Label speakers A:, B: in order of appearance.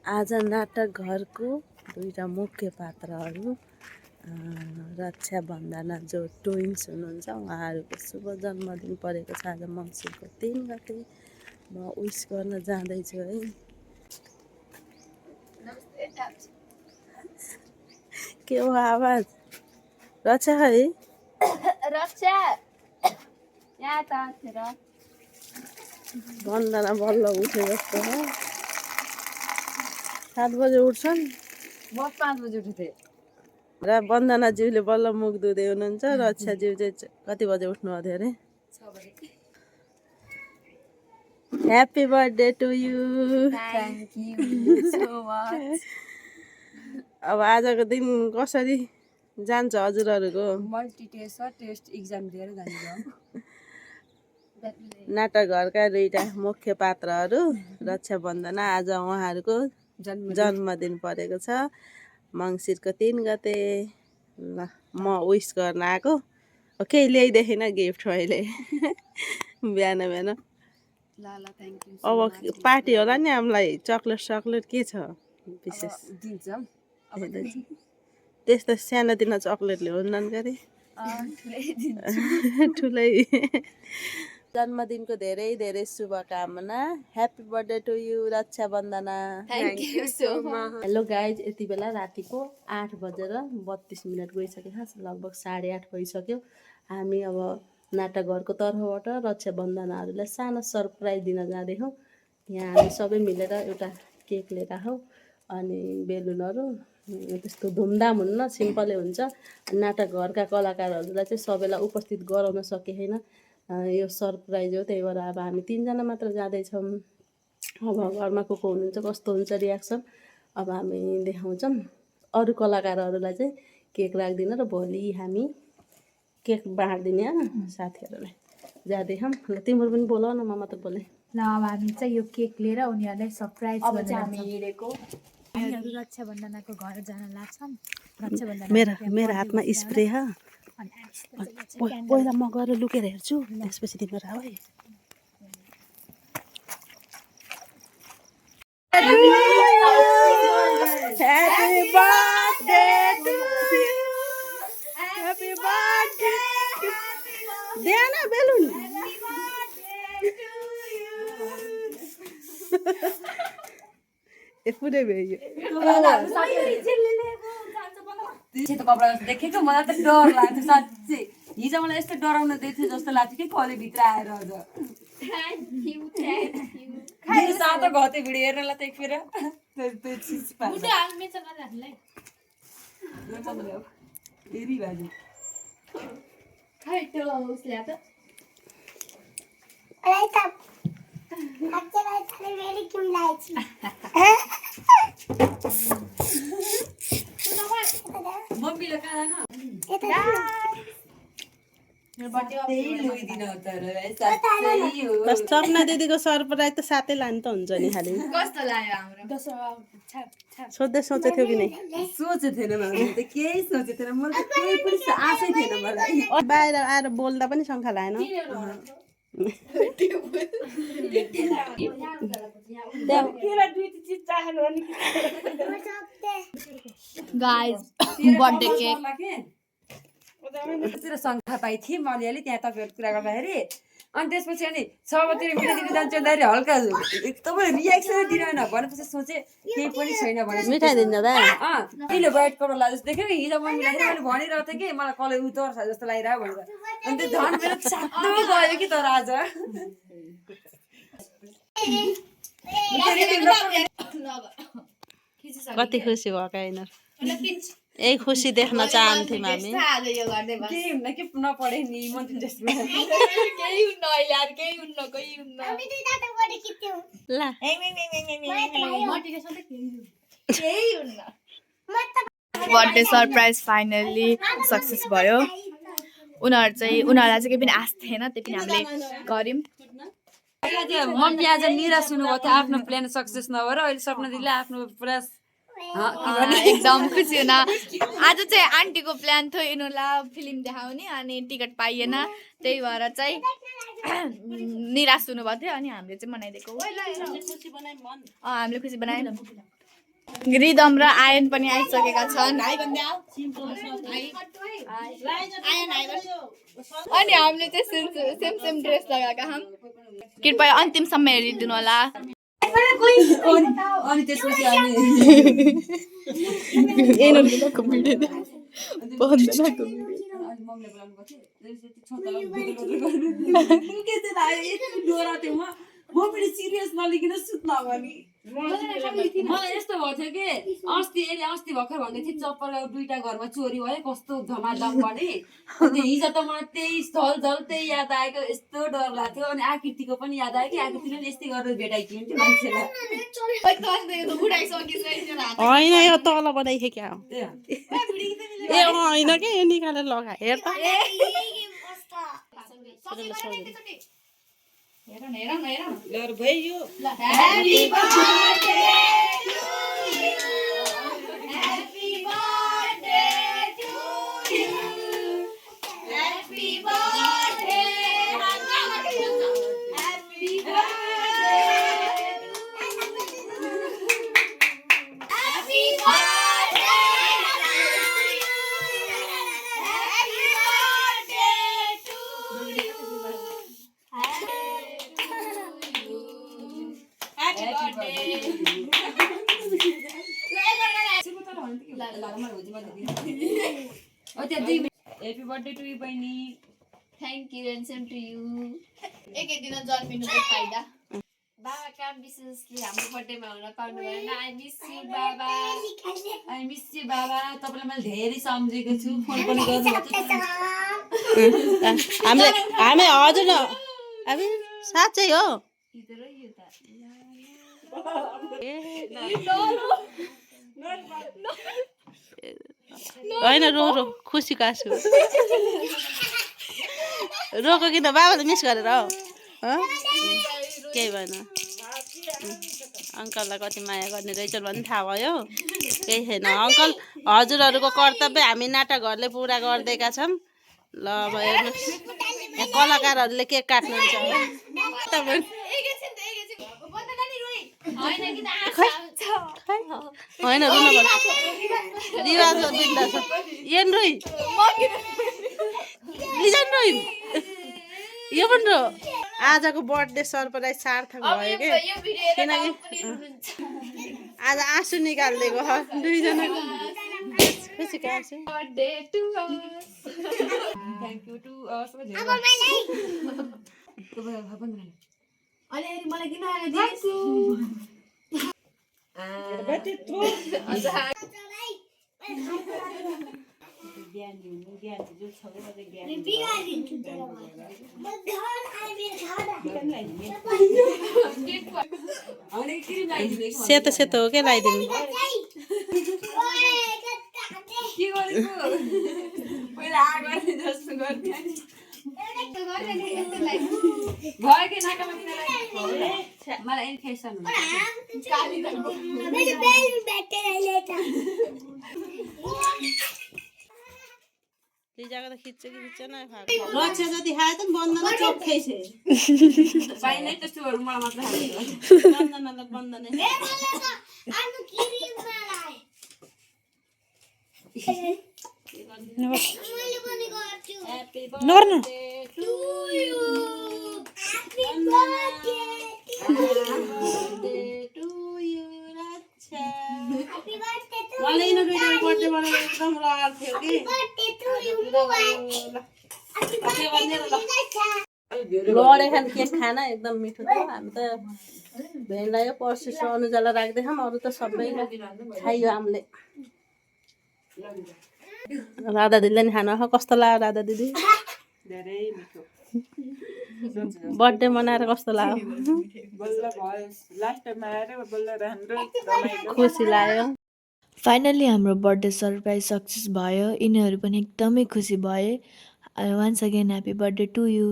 A: आज नाटक घरको दुईटा मुख्य पात्रहरू रक्षा बन्दना जो ट्विन्स हुनुहुन्छ उहाँहरूको शुभ जन्मदिन परेको छ आज मङ्सिरको 3 गते। म विश गर्न जाँदैछु है। के हो आवाज? रक्षा है?
B: रक्षा यहाँ त
A: बन्दना बल्ल उठे जस्तो हो। 7 बजे उठ्छन्।
B: म 5 बजे उठेँ
A: र बन्दनाज्यूले बल्ल मुख धुँदै हुनुहुन्छ। रक्षाज्यू चाहिँ कति बजे उठ्नु अरे?
B: 6 बजे।
A: Happy birthday to you.
B: Thank you so much.
A: अब आजको दिन कसरी जान्छ हजुरहरूको?
B: टेस्ट इक्जाम दिएर जान्छ।
A: नाटक घरका दुईटा मुख्य पात्रहरू रक्षा बन्दना आज उहाँहरूको जन्मदिन परेको छ मङ्सिरको 3 गते। ल म विश गर्न आएको। केही ल्याइदेखिन गिफ्ट मैले बिहान बिहान। अब पार्टी होला नि हामीलाई। चक्लेट के छ विशेष? त्यस्तो सानोतिनो चक्लेट ल्याउनु गरे ठुलै। जन्मदिनको धेरै धेरै शुभकामना। Happy birthday to you Raksha Bandana.
B: Thank you so much.
A: Hello guys, यति बेला रातिको 8 बजेर 32 मिनट गइसकेको छ। लगभग 8:30 भइसक्यो। हामी अब नाटक घरको तर्फबाट रक्षा बन्दनाहरूलाई सानो सरप्राइज दिन जाँदैछौँ। यहाँ हामी सबै मिलेर एउटा केक लिएर आयौँ अनि बेलुनहरू। त्यस्तो धुमधाम हुन्न, सिम्पलै हुन्छ। नाटक घरका कलाकारहरूलाई चाहिँ सबैलाई उपस्थित गराउन सके छैन। यो सरप्राइज हो, त्यही भएर अब हामी 3 जना मात्र जाँदैछौँ। अब घरमा को हुनुहुन्छ, कस्तो हुन्छ रियाक्सन अब हामी देखाउँछौँ। अरू कलाकारहरूलाई चाहिँ केक राखिदिन र भोलि हामी केक बाँडिदिने साथीहरूलाई जाँदैछौँ। ल तिम्रो पनि बोलाउ न, म मात्र बोलेँ।
C: ल अब हामी चाहिँ यो केक लिएर उनीहरूलाई सरप्राइज
B: गर्न हामी हिँडेको।
C: रक्षा बन्दनाको घर जान लाग्छौँ। रक्षा बन्दना
A: मेरो हातमा स्प्रे ह। पहिला म गएर लुकेर हेर्छु, त्यसपछि तिम्रो आऊ है। Happy birthday to you. Happy birthday. Diana balloon. Happy birthday to you. पुरै भयो।
B: सेतो कपडा देखेको मलाई त डर लाग्थ्यो साँच्चै। हिजो मलाई यस्तो डराउन दिएको जस्तो लाग्थ्यो कि कले भित्र आएर अझ। मेरो सातो घते भिडियो हेर्नलाई त एकफेर त्यो चिज पाउँछ। हेरी भाइ खै त्यो उसले त मम्मीले कहाँ
A: सपना दिदीको सरप्राइज त साथै लानु त हुन्छ नि खालि।
B: कस्तो लाग्यो हाम्रो?
A: सोचेको थियो कि नै?
B: सोचेको थिएन मैले त, केही सोचेको थिएन। मलाई त केही पनि आशै थिएन मलाई।
A: बाहिर आएर बोल्दा पनि शङ्का लागेन।
C: गाइज बर्थडे केक
B: शङ्का पाइ थिएँ म अलिअलि त्यहाँ तपाईँहरू कुरा गर्दाखेरि। अनि त्यसपछि अनि 6 बजीतिर मिठाई दिनु जान्छ भन्दाखेरि हल्का तपाईँ रियाक्सनै दिँदैन भनेपछि सोचेँ केही पनि छैन भने
A: मिठाई दिन्छ त
B: कहिले वाइट कलर लाग्यो जस्तो देख्यो कि हिजो मम्मीलाई मैले भनिरहेको थिएँ कि मलाई कलर उतर्छ जस्तो लागिरह्यो भनेर। अनि त्यो झन् मेरो सातो गयो कि तर आज
A: कति खुसी भएको होइन? यही खुसी देख्न चाहन्थ्यौँ हामी।
B: केही हुन्न कि नपढे नि मन्त्री जस्तो
C: केही हुन्न अहिले यार, केही हुन्न, केही हुन्न।
A: ल
C: बर्थडे सरप्राइज फाइनल्ली सक्सेस भयो। उनीहरूलाई चाहिँ केही पनि आश थिएन, त्यही पनि हामीले गऱ्यौँ।
B: मम्मी आज निराश हुनुभएको थियो आफ्नो प्लान सक्सेस नभएर। अहिले सपना दिदीले आफ्नो पुरा
C: एकदम खुसी हुन। आज चाहिँ आन्टीको प्लान थियो यिनीहरूलाई फिल्म देखाउने, अनि टिकट पाइएन, त्यही भएर चाहिँ निराश हुनुभएको थियो। अनि हामीले चाहिँ मनाइदिएको। हामीले खुसी बनायौँ। रिदम र आयन पनि आइसकेका छन् है भन्दा अनि हामीले चाहिँ सेम सेम ड्रेस लगाएका छौँ कृपया अन्तिमसम्म हेरिदिनु होला
B: अनि त्यसपछि हामी
C: एनर्जीको भिडियो बन्दनाको
B: मम्मीले बोलाउनु पर्थ्यो मम्मीले सिरियस नलिकन सुत्न भने मलाई यस्तो भएको थियो कि अस्ति भर्खर भन्दै थिएँ चप्पल दुईटा घरमा चोरी भयो कस्तो धमाधम भने हिजो त मलाई त्यही झल त्यही याद आएको यस्तो डर लाग्थ्यो अनि आकृतिको पनि याद आयो कि आकृतिले पनि यस्तै गरेर भेटाइदियो नि मान्छेलाई
A: होइन यो तल बनाइखे क्या हो ए होइन कि यो निकालेर लगा हेर त
B: Happy birthday to you, बहिनी.
C: Thank you and same to you. एकै दिन जन्मिनुको फाइदा
B: बाबा काम विशेषले हाम्रो बर्थडेमा हुन पाउनु भएन. I miss you, बाबा. I miss you, बाबा. तपाईँलाई मैले धेरै सम्झेको छु. फोन पनि गर्नुभएको
A: हामी हजुर न हामी साँच्चै हो होइन रो खुसी कासु रोको किन बाबाले मिस गरेर हो केही भएन अङ्कललाई कति माया गर्ने रहेछन् भन्ने थाहा भयो केही छैन अङ्कल हजुरहरूको कर्तव्य हामी नाटकहरूले पुरा गरिदिएका छौँ ल अब हेर्नुहोस् यहाँ कलाकारहरूले केक काट्नुहुन्छ होइन रुन रिवाज दिँदा छ एन रोइ लिजन रोइ यो पनि रो आजको बर्थडे सरप्राइज सार्थक भयो कि किनकि आज आँसु निकालिदिएको हो दुईजनाको खुसीको आँसु
B: Thank you to us.
A: सेतो सेतो हो क्या लगाइदिनु
B: मलाई इन्फेक्सन हुन्छ
A: लिजाको त खिच्छ कि खिच्छ न रक्षा जति खायो त बन्धन चोखै छ
B: पाइनै त्यस्तोहरू मलाई मात्र
A: बन्धनलाई बन्धन मलाई यिनीहरू बर्थडे बनाएर एकदम रहर थियो कि लडे खान केक खान एकदम मिठो थियो हामी त भेन्डलाई पर्सि अनुजालाई राख्दैछौँ अरू त सबै खाइयो हामीले राधा दिदीले नि खानु कस्तो लाग्यो राधा दिदी
D: धेरै मिठो
A: बर्थडे मनाएर कस्तो लाग्यो
D: बल्ल भयो लास्ट टाइम आएर बल्ल राम्रो रमाइलो
A: खुसी लाग्यो
E: फाइनल्ली हाम्रो बर्थडे सरप्राइज सक्सेस भयो यिनीहरू पनि एकदमै खुसी भए once again happy birthday to you